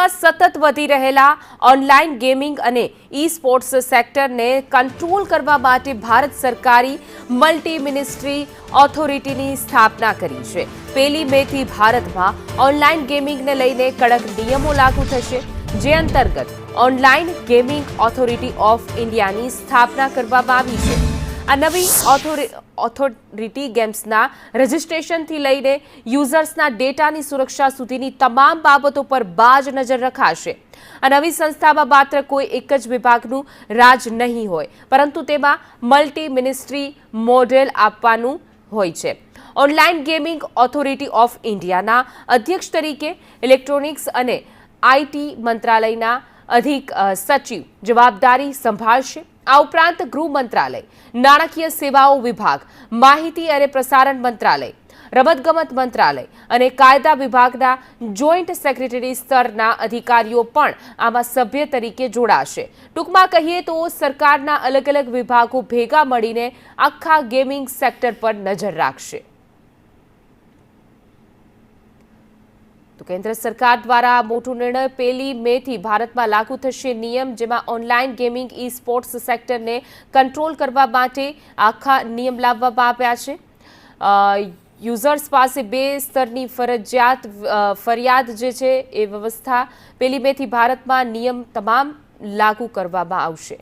દેશમાં સતત વધી રહેલા ઓનલાઈન ગેમિંગ અને ઈ સ્પોર્ટ્સ સેક્ટરને કંટ્રોલ કરવા માટે ભારત સરકારે મલ્ટી મિનિસ્ટ્રી ઓથોરિટીની સ્થાપના કરી છે। 1 મેથી ભારતમાં ઓનલાઈન ગેમિંગને લઈને કડક નિયમો લાગુ થશે, જે અંતર્ગત ઓનલાઈન ગેમિંગ ઓથોરિટી ઓફ ઇન્ડિયાની સ્થાપના કરવામાં આવી છે। આ નવી ઓથોરિટી ગેમ્સના રજિસ્ટ્રેશનથી લઈને યુઝર્સના ડેટાની સુરક્ષા સુધીની તમામ બાબતો પર બાજ નજર રખાશે। આ નવી સંસ્થામાં માત્ર કોઈ એક જ વિભાગનું રાજ નહીં હોય, પરંતુ તેમાં મલ્ટી મિનિસ્ટ્રી મોડેલ આપવાનું હોય છે। ઓનલાઈન ગેમિંગ ઓથોરિટી ઓફ ઇન્ડિયાના અધ્યક્ષ તરીકે ઇલેક્ટ્રોનિક્સ અને આઈટી મંત્રાલયના અધિક સચિવ જવાબદારી સંભાળશે। આ ઉપરાંત ગૃહ મંત્રાલય, નાણાકીય સેવાઓ વિભાગ, માહિતી અને પ્રસારણ મંત્રાલય, રમતગમત મંત્રાલય અને કાયદા વિભાગના જોઈન્ટ સેક્રેટરી સ્તરના અધિકારીઓ પણ આમાં સભ્ય તરીકે જોડાશે। ટૂંકમાં કહીએ તો સરકારના અલગ અલગ વિભાગો ભેગા મળીને આખા ગેમિંગ સેક્ટર પર નજર રાખશે। તો કેન્દ્ર સરકાર દ્વારા મોટો નિર્ણય 1 મેથી ભારતમાં લાગુ થશે નિયમ, જેમાં ઓનલાઈન ગેમિંગ ઈ સ્પોર્ટ્સ સેક્ટરને કંટ્રોલ કરવા માટે આખા નિયમ લાવવામાં આવ્યા છે। યુઝર્સ પાસે 2 સ્તરની ફરિયાદ જે છે એ વ્યવસ્થા 1 મેથી ભારતમાં નિયમ તમામ લાગુ કરવામાં આવશે।